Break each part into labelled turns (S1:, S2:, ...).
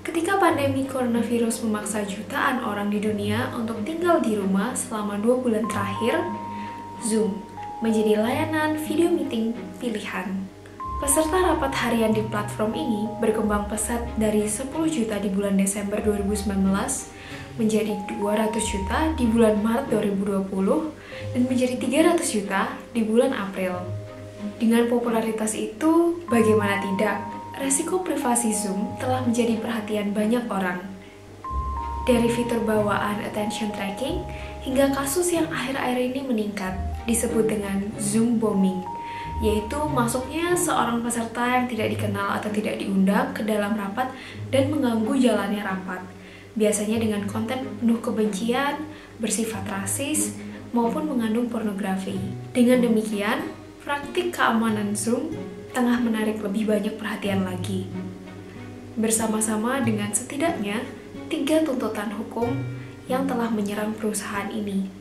S1: Ketika pandemi coronavirus memaksa jutaan orang di dunia untuk tinggal di rumah selama 2 bulan terakhir, Zoom menjadi layanan video meeting pilihan. Peserta rapat harian di platform ini berkembang pesat dari 10 juta di bulan Desember 2019 menjadi 200 juta di bulan Maret 2020 dan menjadi 300 juta di bulan April. Dengan popularitas itu, bagaimana tidak, resiko privasi Zoom telah menjadi perhatian banyak orang. Dari fitur bawaan attention tracking hingga kasus yang akhir-akhir ini meningkat disebut dengan Zoom bombing, yaitu masuknya seorang peserta yang tidak dikenal atau tidak diundang ke dalam rapat dan mengganggu jalannya rapat, biasanya dengan konten penuh kebencian, bersifat rasis, maupun mengandung pornografi. Dengan demikian, praktik keamanan Zoom tengah menarik lebih banyak perhatian lagi. Bersama-sama dengan setidaknya 3 tuntutan hukum yang telah menyerang perusahaan ini.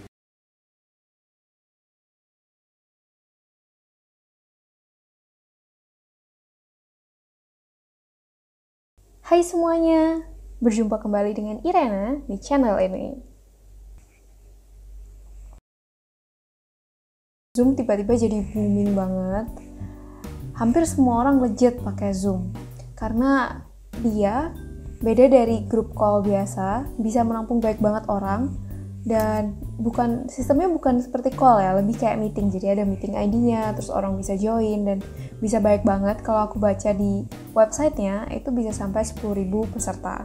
S2: Hai semuanya, berjumpa kembali dengan Irena di channel ini. Zoom tiba-tiba jadi booming banget. Hampir semua orang legit pakai Zoom karena dia beda dari grup call biasa, bisa menampung baik banget orang dan sistemnya bukan seperti call ya, lebih kayak meeting. Jadi ada meeting ID-nya, terus orang bisa join dan bisa baik banget. Kalau aku baca di websitenya itu bisa sampai 10.000 peserta.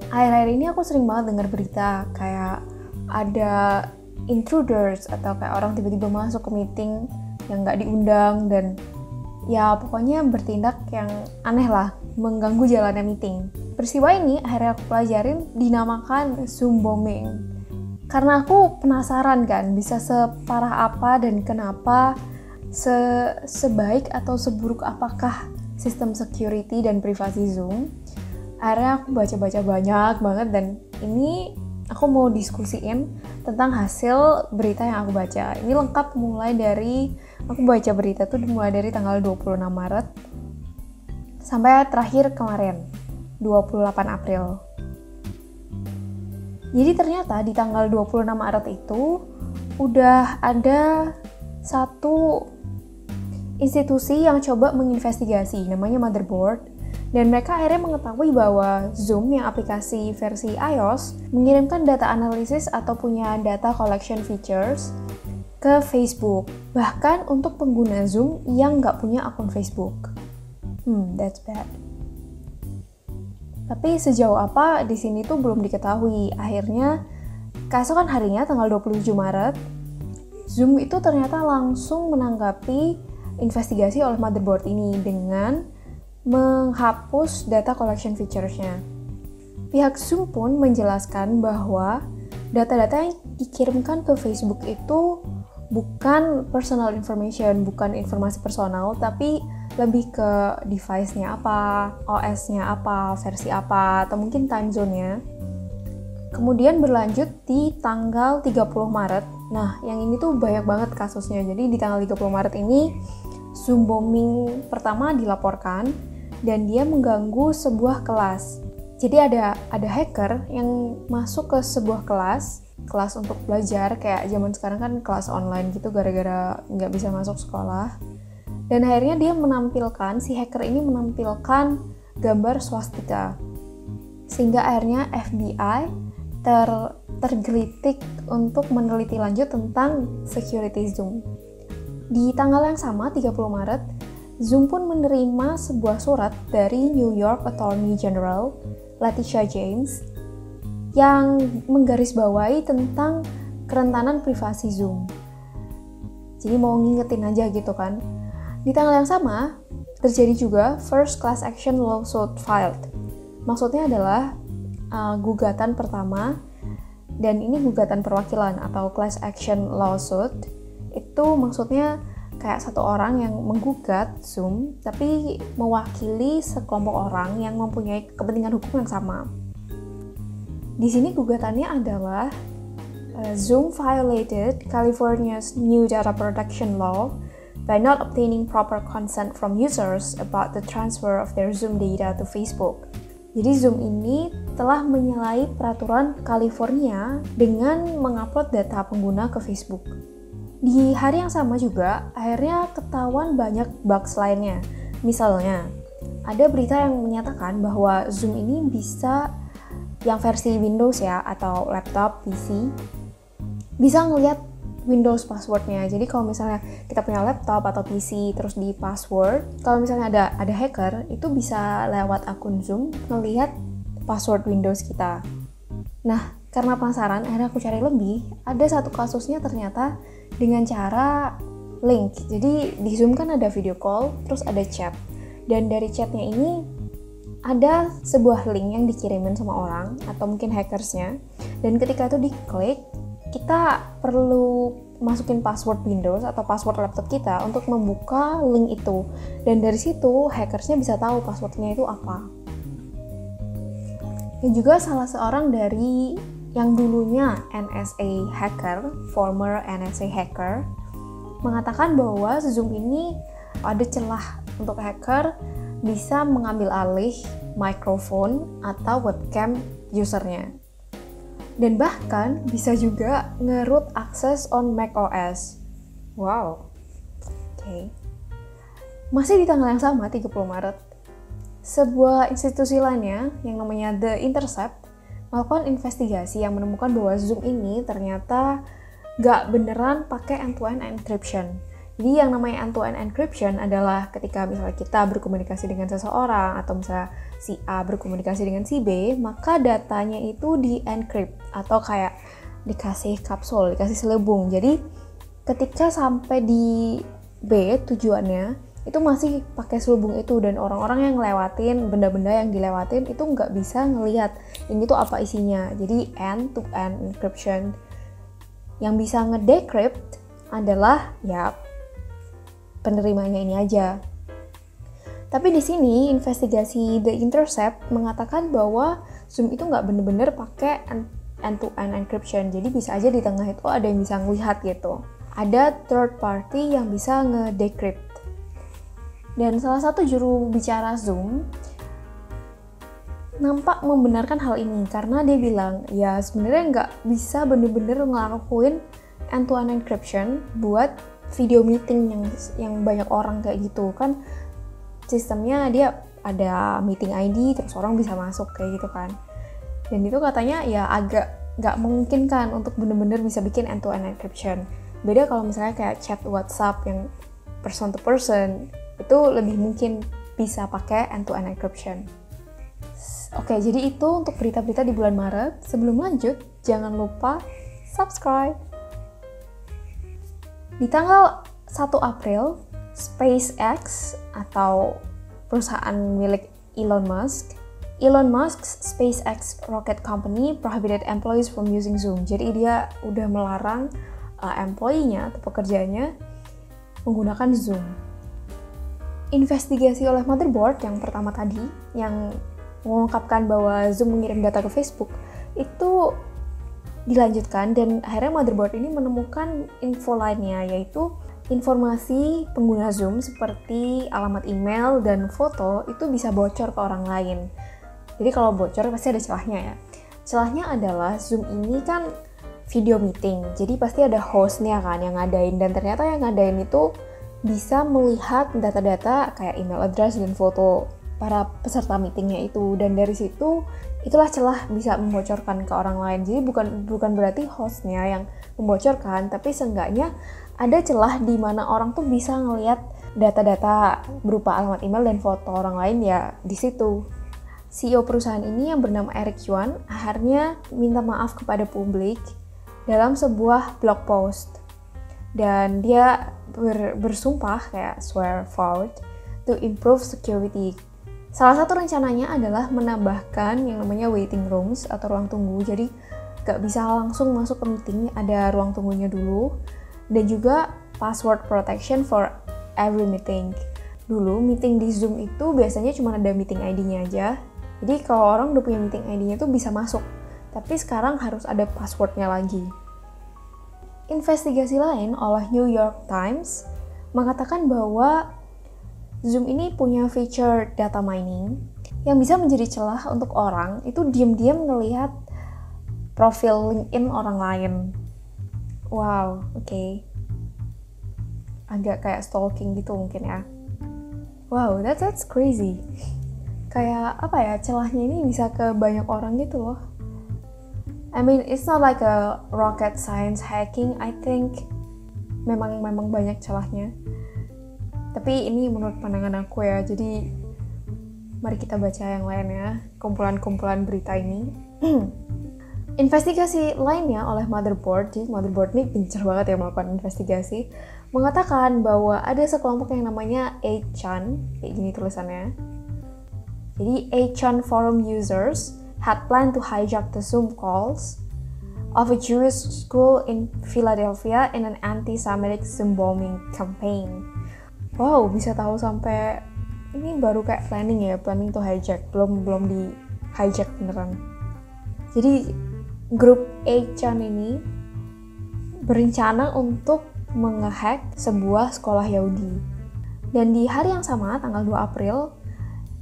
S2: Akhir-akhir ini aku sering banget dengar berita kayak ada intruders atau kayak orang tiba-tiba masuk ke meeting yang nggak diundang dan ya pokoknya bertindak yang aneh lah, mengganggu jalannya meeting. Peristiwa ini akhirnya aku pelajarin dinamakan Zoom bombing. Karena aku penasaran kan bisa separah apa dan kenapa, sebaik atau seburuk apakah sistem security dan privasi Zoom. Akhirnya aku baca-baca banyak banget dan ini aku mau diskusiin tentang hasil berita yang aku baca. Ini lengkap mulai dari, aku baca berita tuh mulai dari tanggal 26 Maret sampai terakhir kemarin, 28 April. Jadi ternyata di tanggal 26 Maret itu udah ada satu institusi yang coba menginvestigasi, namanya Motherboard, dan mereka akhirnya mengetahui bahwa Zoom yang aplikasi versi iOS mengirimkan data analisis atau punya data collection features ke Facebook, bahkan untuk pengguna Zoom yang nggak punya akun Facebook. That's bad. Tapi sejauh apa di sini tuh belum diketahui. Akhirnya keesokan harinya tanggal 27 Maret, Zoom itu ternyata langsung menanggapi investigasi oleh Motherboard ini dengan menghapus data collection features-nya. Pihak Zoom pun menjelaskan bahwa data-data yang dikirimkan ke Facebook itu bukan personal information, bukan informasi personal, tapi lebih ke device-nya apa, OS-nya apa, versi apa, atau mungkin time zone-nya. Kemudian berlanjut di tanggal 30 Maret. Nah, yang ini tuh banyak banget kasusnya. Jadi di tanggal 30 Maret ini Zoom bombing pertama dilaporkan dan dia mengganggu sebuah kelas. Jadi ada hacker yang masuk ke sebuah kelas untuk belajar, kayak zaman sekarang kan kelas online gitu gara-gara nggak bisa masuk sekolah. Dan akhirnya dia si hacker ini menampilkan gambar swastika. Sehingga akhirnya FBI tergelitik untuk meneliti lanjut tentang security Zoom. Di tanggal yang sama, 30 Maret, Zoom pun menerima sebuah surat dari New York Attorney General, Letitia James, yang menggarisbawahi tentang kerentanan privasi Zoom. Jadi mau ngingetin aja gitu kan. Di tanggal yang sama, terjadi juga first class action lawsuit filed. Maksudnya adalah gugatan pertama, dan ini gugatan perwakilan atau class action lawsuit. Itu maksudnya kayak satu orang yang menggugat Zoom, tapi mewakili sekelompok orang yang mempunyai kepentingan hukum yang sama. Di sini gugatannya adalah Zoom violated California's new data protection law by not obtaining proper consent from users about the transfer of their Zoom data to Facebook. Jadi Zoom ini telah menyalahi peraturan California dengan mengupload data pengguna ke Facebook. Di hari yang sama juga, akhirnya ketahuan banyak bugs lainnya. Misalnya, ada berita yang menyatakan bahwa Zoom ini bisa, yang versi Windows ya, atau laptop, PC, bisa ngelihat Windows passwordnya. Jadi kalau misalnya kita punya laptop atau PC terus di password, kalau misalnya ada hacker, itu bisa lewat akun Zoom ngelihat password Windows kita. Nah, karena penasaran, akhirnya aku cari lebih. Ada satu kasusnya ternyata dengan cara link. Jadi di Zoom kan ada video call, terus ada chat. Dan dari chatnya ini ada sebuah link yang dikirimin sama orang atau mungkin hackersnya. Dan ketika itu diklik, kita perlu masukin password Windows atau password laptop kita untuk membuka link itu. Dan dari situ hackersnya bisa tahu passwordnya itu apa. Dan juga salah seorang dari yang dulunya NSA hacker, former NSA hacker, mengatakan bahwa Zoom ini ada celah untuk hacker bisa mengambil alih mikrofon atau webcam usernya. Dan bahkan bisa juga nge-root akses on macOS. Wow. Oke. Masih di tanggal yang sama, 30 Maret, sebuah institusi lainnya yang namanya The Intercept melakukan investigasi yang menemukan bahwa Zoom ini ternyata gak beneran pakai end-to-end encryption. Jadi yang namanya end-to-end encryption adalah ketika misalnya kita berkomunikasi dengan seseorang atau misalnya si A berkomunikasi dengan si B, maka datanya itu di-encrypt atau kayak dikasih kapsul, dikasih selebung. Jadi ketika sampai di B tujuannya, itu masih pakai selubung itu dan orang-orang yang ngelewatin, benda-benda yang dilewatin itu nggak bisa ngelihat ini tuh apa isinya. Jadi end-to-end encryption. Yang bisa ngedecrypt adalah ya penerimanya ini aja. Tapi di sini investigasi The Intercept mengatakan bahwa Zoom itu nggak bener-bener pakai end-to-end encryption. Jadi bisa aja di tengah itu ada yang bisa ngelihat gitu. Ada third party yang bisa ngedecrypt. Dan salah satu juru bicara Zoom nampak membenarkan hal ini karena dia bilang ya sebenarnya nggak bisa bener-bener ngelakuin end-to-end encryption buat video meeting yang banyak orang kayak gitu kan, sistemnya dia ada meeting ID terus orang bisa masuk kayak gitu kan. Dan itu katanya ya agak nggak memungkinkan untuk bener-bener bisa bikin end-to-end encryption. Beda kalau misalnya kayak chat WhatsApp yang person to person, itu lebih mungkin bisa pakai end-to-end encryption. Oke, jadi itu untuk berita-berita di bulan Maret. Sebelum lanjut, jangan lupa subscribe. Di tanggal 1 April, SpaceX atau perusahaan milik Elon Musk's SpaceX Rocket Company prohibited employees from using Zoom. Jadi dia udah melarang employee-nya atau pekerjanya menggunakan Zoom. Investigasi oleh Motherboard yang pertama tadi, yang mengungkapkan bahwa Zoom mengirim data ke Facebook, itu dilanjutkan dan akhirnya Motherboard ini menemukan info lainnya, yaitu informasi pengguna Zoom seperti alamat email dan foto itu bisa bocor ke orang lain. Jadi kalau bocor pasti ada celahnya ya. Celahnya adalah Zoom ini kan video meeting, jadi pasti ada hostnya kan yang ngadain, dan ternyata yang ngadain itu bisa melihat data-data kayak email address dan foto para peserta meetingnya itu, dan dari situ itulah celah bisa membocorkan ke orang lain. Jadi bukan berarti hostnya yang membocorkan, tapi seenggaknya ada celah di mana orang tuh bisa ngelihat data-data berupa alamat email dan foto orang lain ya di situ. CEO perusahaan ini yang bernama Eric Yuan akhirnya minta maaf kepada publik dalam sebuah blog post, dan dia bersumpah kayak swear vowed to improve security. Salah satu rencananya adalah menambahkan yang namanya waiting rooms atau ruang tunggu, jadi gak bisa langsung masuk ke meeting, ada ruang tunggunya dulu, dan juga password protection for every meeting. Dulu meeting di Zoom itu biasanya cuma ada meeting ID-nya aja, jadi kalau orang udah punya meeting ID-nya tuh bisa masuk, tapi sekarang harus ada password-nya lagi. Investigasi lain oleh New York Times mengatakan bahwa Zoom ini punya feature data mining, yang bisa menjadi celah untuk orang itu diam-diam ngelihat profil LinkedIn orang lain. Wow, oke. Agak kayak stalking gitu mungkin ya. Wow, that's crazy. Kayak apa ya, celahnya ini bisa ke banyak orang gitu loh. I mean, it's not like a rocket science hacking. I think memang banyak celahnya. Tapi ini menurut pandangan aku ya. Jadi mari kita baca yang lainnya, kumpulan-kumpulan berita ini. Investigasi lainnya oleh Motherboard, jadi Motherboard ini gencar banget ya melakukan investigasi, mengatakan bahwa ada sekelompok yang namanya 8chan, kayak gini tulisannya. Jadi 8chan forum users had planned to hijack the Zoom calls of a Jewish school in Philadelphia in an anti-Semitic Zoom bombing campaign. Wow, bisa tahu sampai ini baru kayak planning to hijack, belum di hijack beneran. Jadi grup 8chan ini berencana untuk menghack sebuah sekolah Yahudi. Dan di hari yang sama, tanggal 2 April,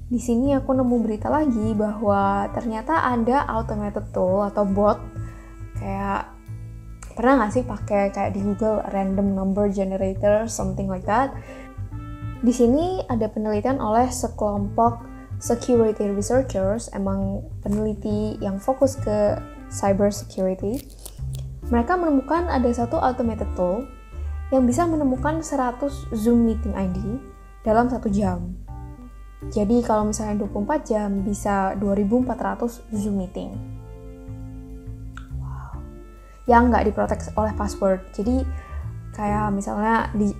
S2: di sini aku nemu berita lagi bahwa ternyata ada automated tool atau bot, kayak pernah nggak sih pakai kayak di Google random number generator, something like that. Di sini ada penelitian oleh sekelompok security researchers, emang peneliti yang fokus ke cyber security. Mereka menemukan ada satu automated tool yang bisa menemukan 100 Zoom meeting ID dalam 1 jam. Jadi kalau misalnya 24 jam bisa 2400 Zoom meeting. Wow. Yang nggak diprotek oleh password. Jadi kayak misalnya di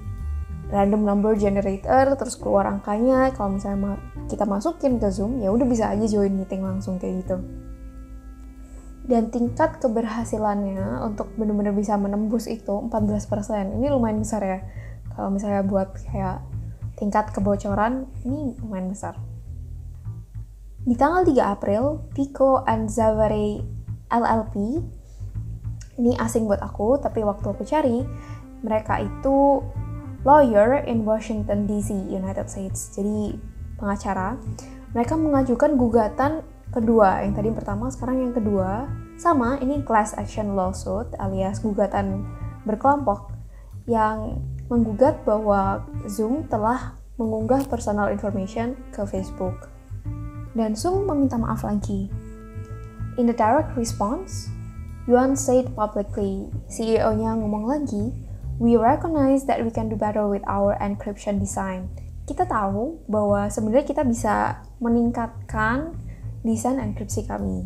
S2: random number generator terus keluar angkanya, kalau misalnya kita masukin ke Zoom ya udah bisa aja join meeting langsung kayak gitu. Dan tingkat keberhasilannya untuk benar-benar bisa menembus itu 14%. Ini lumayan besar ya. Kalau misalnya buat kayak tingkat kebocoran, ini lumayan besar. Di tanggal 3 April, Pico and Zavare LLP, ini asing buat aku, tapi waktu aku cari, mereka itu lawyer in Washington DC, United States. Jadi pengacara. Mereka mengajukan gugatan kedua, yang tadi pertama, sekarang yang kedua, sama ini class action lawsuit alias gugatan berkelompok yang menggugat bahwa Zoom telah mengunggah personal information ke Facebook. Dan Zoom meminta maaf lagi. In the direct response, Yuan said publicly, CEO-nya ngomong lagi, "We recognize that we can do better with our encryption design." Kita tahu bahwa sebenarnya kita bisa meningkatkan desain enkripsi kami.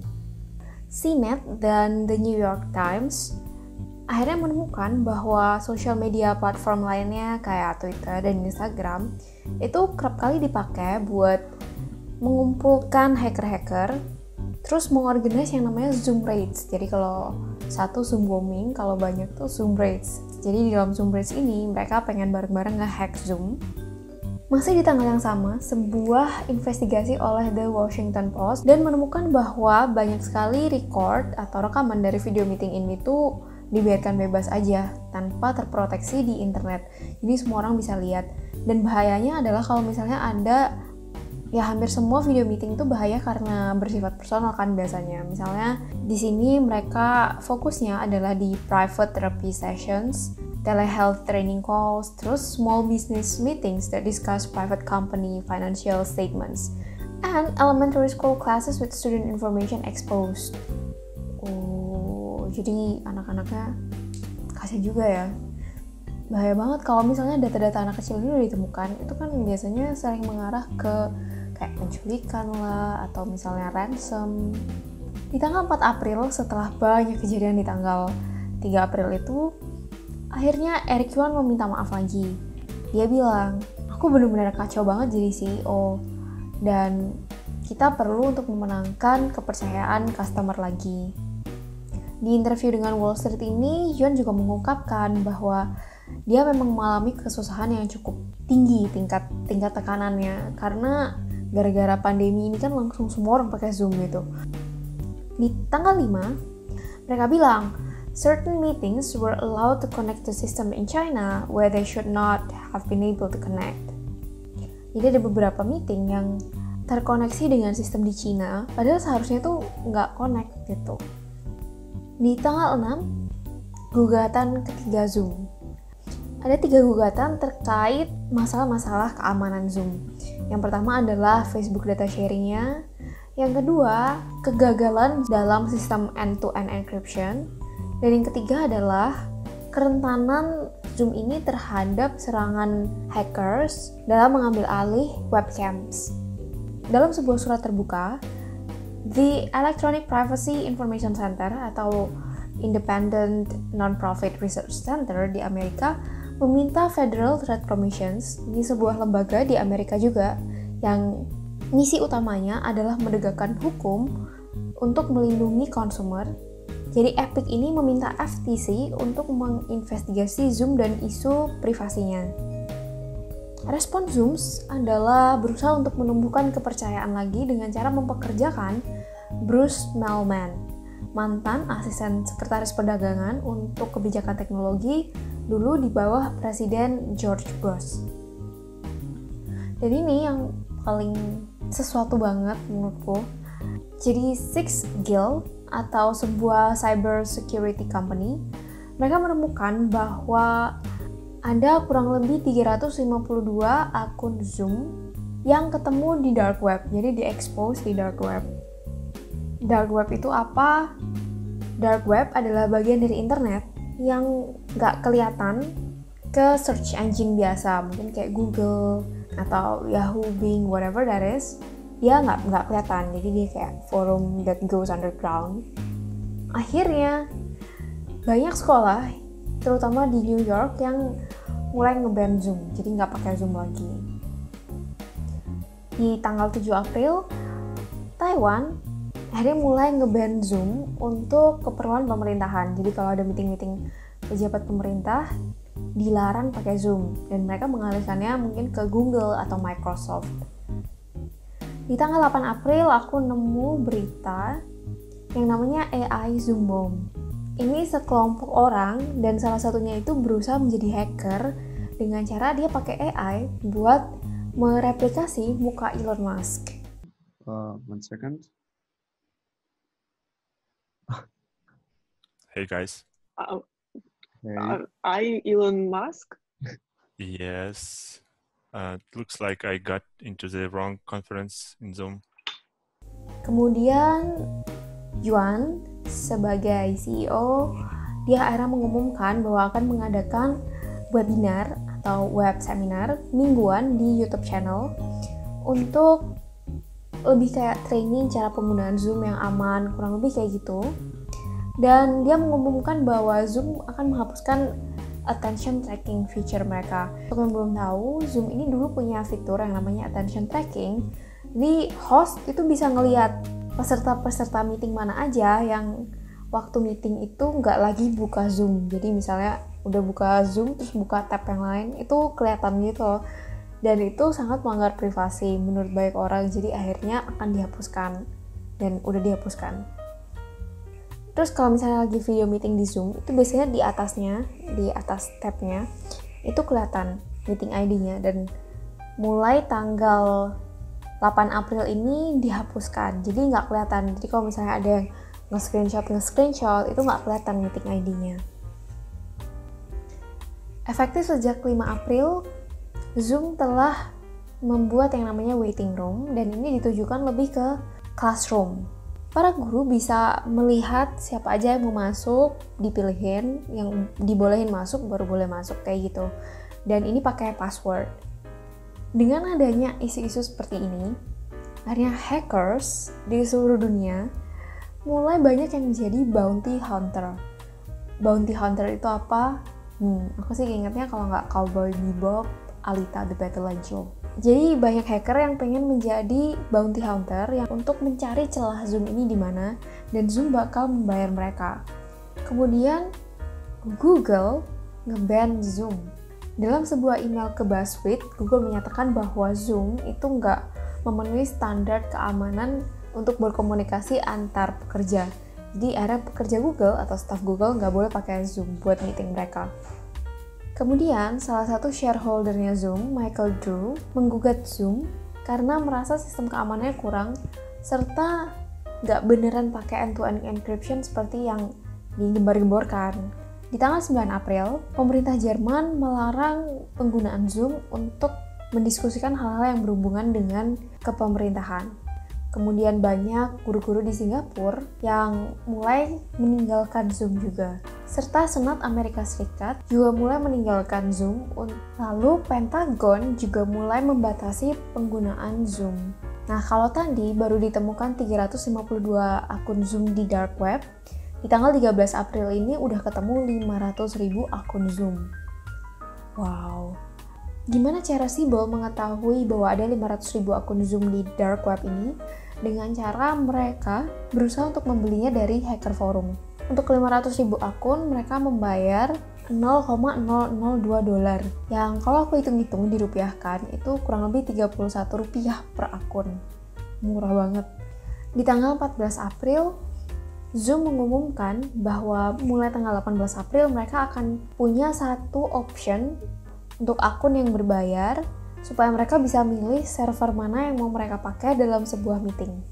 S2: CNET dan The New York Times akhirnya menemukan bahwa social media platform lainnya kayak Twitter dan Instagram itu kerap kali dipakai buat mengumpulkan hacker-hacker terus mengorganize yang namanya Zoom Raids. Jadi kalau satu Zoom bombing, kalau banyak tuh Zoom Raids. Jadi di dalam Zoom Raids ini mereka pengen bareng-bareng nge-hack Zoom. Masih di tanggal yang sama, sebuah investigasi oleh The Washington Post dan menemukan bahwa banyak sekali record atau rekaman dari video meeting ini tuh dibiarkan bebas aja tanpa terproteksi di internet. Jadi semua orang bisa lihat. Dan bahayanya adalah kalau misalnya ada, ya hampir semua video meeting itu bahaya karena bersifat personal kan biasanya. Misalnya di sini mereka fokusnya adalah di private therapy sessions, telehealth training calls, terus small business meetings that discuss private company financial statements, and elementary school classes with student information exposed. Oh, jadi anak-anaknya kasihan juga ya. Bahaya banget kalau misalnya data-data anak kecil ini udah ditemukan, itu kan biasanya sering mengarah ke kayak penculikan lah, atau misalnya ransom. Di tanggal 4 April, setelah banyak kejadian di tanggal 3 April itu, akhirnya Eric Yuan meminta maaf lagi. Dia bilang, aku benar-benar kacau banget jadi CEO, dan kita perlu untuk memenangkan kepercayaan customer lagi. Di interview dengan Wall Street ini, Yuan juga mengungkapkan bahwa dia memang mengalami kesusahan yang cukup tinggi tingkat tekanannya, karena gara-gara pandemi ini kan langsung semua orang pakai Zoom gitu. Di tanggal 5, mereka bilang, certain meetings were allowed to connect to system in China where they should not have been able to connect. Jadi ada beberapa meeting yang terkoneksi dengan sistem di Cina, padahal seharusnya itu nggak connect gitu. Di tanggal 6, gugatan ketiga Zoom. Ada 3 gugatan terkait masalah-masalah keamanan Zoom. Yang pertama adalah Facebook data sharing-nya. Yang kedua, kegagalan dalam sistem end-to-end encryption. Dan yang ketiga adalah kerentanan Zoom ini terhadap serangan hackers dalam mengambil alih webcams. Dalam sebuah surat terbuka, The Electronic Privacy Information Center atau Independent Non-Profit Research Center di Amerika meminta Federal Trade Commissions, ini sebuah lembaga di Amerika juga yang misi utamanya adalah menegakkan hukum untuk melindungi konsumer. Jadi Epic ini meminta FTC untuk menginvestigasi Zoom dan isu privasinya. Respon Zoom adalah berusaha untuk menumbuhkan kepercayaan lagi dengan cara mempekerjakan Bruce Mehlman, mantan asisten sekretaris perdagangan untuk kebijakan teknologi dulu di bawah Presiden George Bush. Dan ini yang paling sesuatu banget menurutku. Jadi Six Guild atau sebuah cyber security company, mereka menemukan bahwa ada kurang lebih 352 akun Zoom yang ketemu di dark web, jadi di-expose di dark web. Dark web itu apa? Dark web adalah bagian dari internet yang nggak kelihatan ke search engine biasa, mungkin kayak Google atau Yahoo, Bing, whatever that is, dia nggak kelihatan, jadi dia kayak forum that goes underground. Akhirnya banyak sekolah, terutama di New York, yang mulai nge-ban Zoom, jadi nggak pakai Zoom lagi. Di tanggal 7 April, Taiwan akhirnya mulai nge-ban Zoom untuk keperluan pemerintahan. Jadi kalau ada meeting-meeting pejabat pemerintah, dilarang pakai Zoom, dan mereka mengalihkannya mungkin ke Google atau Microsoft. Di tanggal 8 April, aku nemu berita yang namanya AI Zoom Bomb. Ini sekelompok orang, dan salah satunya itu berusaha menjadi hacker dengan cara dia pakai AI buat mereplikasi muka Elon Musk.
S3: One second.
S4: Hey guys.
S3: Hey.
S5: I'm Elon Musk.
S4: Yes. Looks like I got into the wrong conference in Zoom.
S2: Kemudian Yuan sebagai CEO, dia akhirnya mengumumkan bahwa akan mengadakan webinar atau web seminar mingguan di YouTube channel untuk lebih kayak training cara penggunaan Zoom yang aman, kurang lebih kayak gitu. Dan dia mengumumkan bahwa Zoom akan menghapuskan attention tracking feature mereka. Untuk yang belum tahu, Zoom ini dulu punya fitur yang namanya attention tracking. Jadi host itu bisa ngelihat peserta-peserta meeting mana aja yang waktu meeting itu nggak lagi buka Zoom. Jadi misalnya udah buka Zoom terus buka tab yang lain, itu kelihatan gitu loh. Dan itu sangat melanggar privasi menurut banyak orang. Jadi akhirnya akan dihapuskan, dan udah dihapuskan. Terus kalau misalnya lagi video meeting di Zoom, itu biasanya di atasnya, di atas tab-nya, itu kelihatan meeting ID-nya. Dan mulai tanggal 8 April ini dihapuskan, jadi nggak kelihatan. Jadi kalau misalnya ada yang nge-screenshot, itu nggak kelihatan meeting ID-nya. Efektif sejak 5 April, Zoom telah membuat yang namanya waiting room, dan ini ditujukan lebih ke classroom. Para guru bisa melihat siapa aja yang mau masuk, dipilihin, yang dibolehin masuk baru boleh masuk kayak gitu. Dan ini pakai password. Dengan adanya isu-isu seperti ini, akhirnya hackers di seluruh dunia mulai banyak yang menjadi bounty hunter. Bounty hunter itu apa? Aku sih ingatnya kalau nggak Cowboy Bebop, Alita the Battle Angel. Jadi banyak hacker yang pengen menjadi bounty hunter yang untuk mencari celah Zoom ini di mana, dan Zoom bakal membayar mereka. Kemudian Google nge-ban Zoom. Dalam sebuah email ke BuzzFeed, Google menyatakan bahwa Zoom itu nggak memenuhi standar keamanan untuk berkomunikasi antar pekerja. Jadi akhirnya pekerja Google atau staff Google nggak boleh pakai Zoom buat meeting mereka. Kemudian, salah satu shareholdernya Zoom, Michael Drew, menggugat Zoom karena merasa sistem keamanannya kurang serta nggak beneran pakai end-to-end encryption seperti yang digembar-gemborkan. Di tanggal 9 April, pemerintah Jerman melarang penggunaan Zoom untuk mendiskusikan hal-hal yang berhubungan dengan kepemerintahan. Kemudian banyak guru-guru di Singapura yang mulai meninggalkan Zoom juga. Serta Senat Amerika Serikat juga mulai meninggalkan Zoom. Lalu Pentagon juga mulai membatasi penggunaan Zoom. Nah, kalau tadi baru ditemukan 352 akun Zoom di dark web, di tanggal 13 April ini udah ketemu 500.000 akun Zoom. Wow. Gimana cara Siebel mengetahui bahwa ada 500.000 akun Zoom di dark web ini? Dengan cara mereka berusaha untuk membelinya dari hacker forum. Untuk 500.000 akun, mereka membayar $0,002, yang kalau aku hitung-hitung dirupiahkan, itu kurang lebih Rp31 per akun. Murah banget. Di tanggal 14 April, Zoom mengumumkan bahwa mulai tanggal 18 April mereka akan punya satu option untuk akun yang berbayar, supaya mereka bisa milih server mana yang mau mereka pakai dalam sebuah meeting.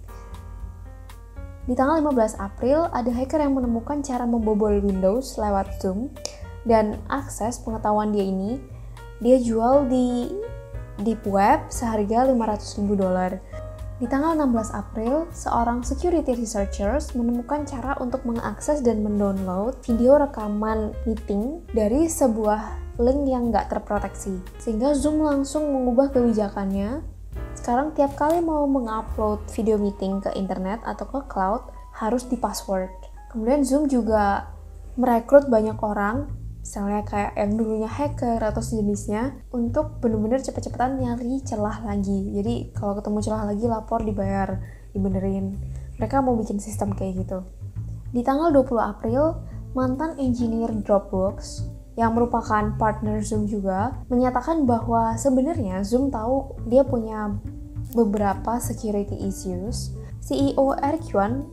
S2: Di tanggal 15 April, ada hacker yang menemukan cara membobol Windows lewat Zoom, dan akses pengetahuan dia ini, dia jual di deep web seharga $500.000. Di tanggal 16 April, seorang security researchers menemukan cara untuk mengakses dan mendownload video rekaman meeting dari sebuah link yang nggak terproteksi. Sehingga Zoom langsung mengubah kebijakannya. Sekarang tiap kali mau mengupload video meeting ke internet atau ke cloud, harus di password. Kemudian Zoom juga merekrut banyak orang, misalnya kayak yang dulunya hacker atau sejenisnya, untuk benar-benar cepet-cepetan nyari celah lagi. Jadi kalau ketemu celah lagi, lapor, dibayar, dibenerin. Mereka mau bikin sistem kayak gitu. Di tanggal 20 April, mantan engineer Dropbox yang merupakan partner Zoom juga, menyatakan bahwa sebenarnya Zoom tahu dia punya beberapa security issues. CEO Eric Yuan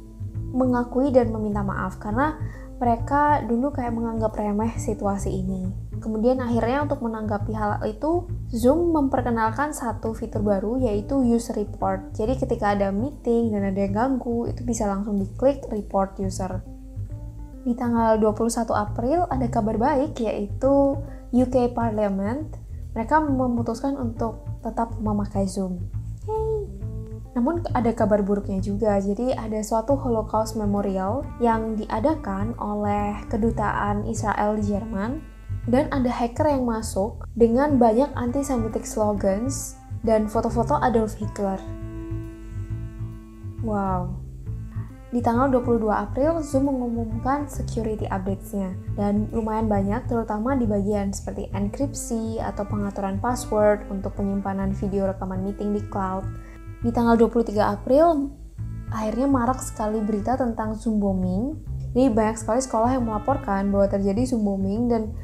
S2: mengakui dan meminta maaf karena mereka dulu kayak menganggap remeh situasi ini. Kemudian akhirnya untuk menanggapi hal itu, Zoom memperkenalkan satu fitur baru yaitu user report. Jadi ketika ada meeting dan ada yang ganggu, itu bisa langsung diklik report user. Di tanggal 21 April ada kabar baik, yaitu UK Parliament. Mereka memutuskan untuk tetap memakai Zoom. Yay. Namun ada kabar buruknya juga, jadi ada suatu Holocaust Memorial yang diadakan oleh kedutaan Israel di Jerman, dan ada hacker yang masuk dengan banyak anti-Semitic slogans dan foto-foto Adolf Hitler. Wow. Di tanggal 22 April, Zoom mengumumkan security updates-nya, dan lumayan banyak, terutama di bagian seperti enkripsi atau pengaturan password untuk penyimpanan video rekaman meeting di cloud. Di tanggal 23 April, akhirnya marak sekali berita tentang Zoom bombing. Jadi banyak sekali sekolah yang melaporkan bahwa terjadi Zoom bombing, dan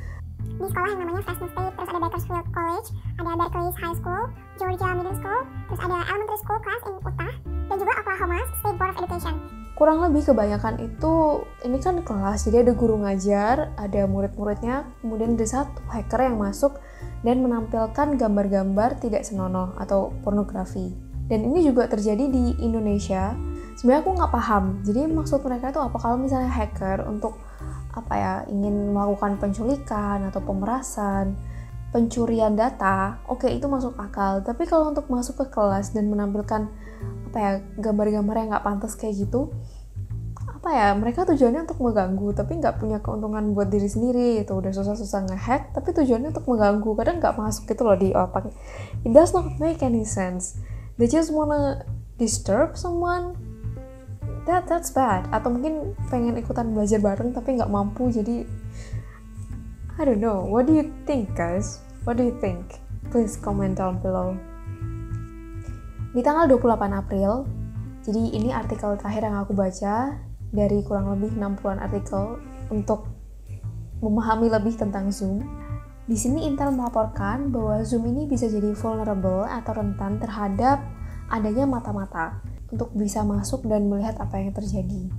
S6: di sekolah yang namanya Fresno State, terus ada Bakersfield College, ada Berkeley High School, Georgia Middle School, terus ada Elementary School Class in Utah, dan juga Oklahoma State Board of Education.
S2: Kurang lebih kebanyakan itu, ini kan kelas, jadi ada guru ngajar, ada murid-muridnya, kemudian ada satu hacker yang masuk dan menampilkan gambar-gambar tidak senonoh atau pornografi. Dan ini juga terjadi di Indonesia. Sebenarnya aku nggak paham, jadi maksud mereka itu apa? Kalau misalnya hacker untuk ingin melakukan penculikan atau pemerasan, pencurian data, oke, itu masuk akal. Tapi kalau untuk masuk ke kelas dan menampilkan gambar-gambar yang nggak pantas kayak gitu, mereka tujuannya untuk mengganggu, tapi nggak punya keuntungan buat diri sendiri. Itu udah susah-susah ngehack, tapi tujuannya untuk mengganggu, kadang nggak masuk gitu loh di otak. It does not make any sense. They just wanna disturb someone. That's bad. Atau mungkin pengen ikutan belajar bareng tapi nggak mampu, jadi I don't know. What do you think, guys? What do you think? Please comment down below. Di tanggal 28 April, jadi ini artikel terakhir yang aku baca dari kurang lebih 60-an artikel untuk memahami lebih tentang Zoom. Di sini Intel melaporkan bahwa Zoom ini bisa jadi vulnerable atau rentan terhadap adanya mata-mata untuk bisa masuk dan melihat apa yang terjadi.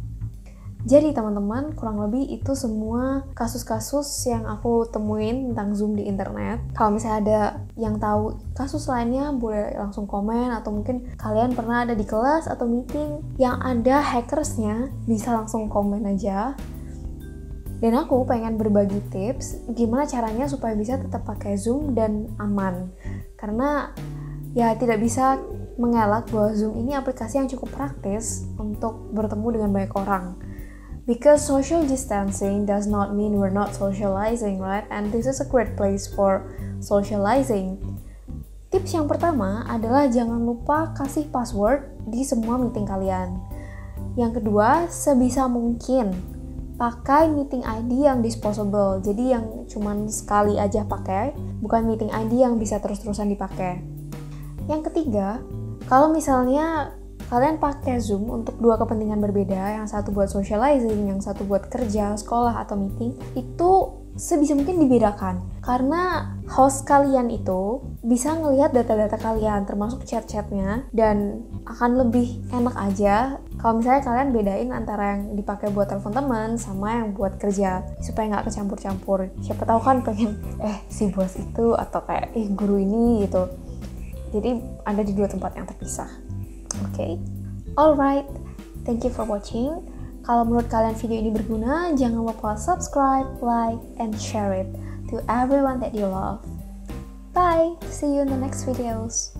S2: Jadi teman-teman, kurang lebih itu semua kasus-kasus yang aku temuin tentang Zoom di internet. Kalau misalnya ada yang tahu kasus lainnya, boleh langsung komen, atau mungkin kalian pernah ada di kelas atau meeting yang ada hackersnya, bisa langsung komen aja. Dan aku pengen berbagi tips gimana caranya supaya bisa tetap pakai Zoom dan aman. Karena ya tidak bisa mengelak bahwa Zoom ini aplikasi yang cukup praktis untuk bertemu dengan banyak orang. Because social distancing does not mean we're not socializing, right? And this is a great place for socializing. Tips yang pertama adalah jangan lupa kasih password di semua meeting kalian. Yang kedua, sebisa mungkin pakai meeting ID yang disposable. Jadi yang cuman sekali aja pakai, bukan meeting ID yang bisa terus-terusan dipakai. Yang ketiga, kalau misalnya kalian pakai Zoom untuk dua kepentingan berbeda, yang satu buat socializing, yang satu buat kerja, sekolah, atau meeting, itu sebisa mungkin dibedakan. Karena host kalian itu bisa ngelihat data-data kalian, termasuk chat-chatnya, dan akan lebih enak aja kalau misalnya kalian bedain antara yang dipakai buat telepon teman sama yang buat kerja, supaya nggak kecampur-campur. Siapa tahu kan pengen, si bos itu, atau kayak, guru ini, gitu. Jadi ada di dua tempat yang terpisah. Okay, alright, thank you for watching. Kalau menurut kalian video ini berguna, jangan lupa subscribe, like, and share it to everyone that you love. Bye, see you in the next videos.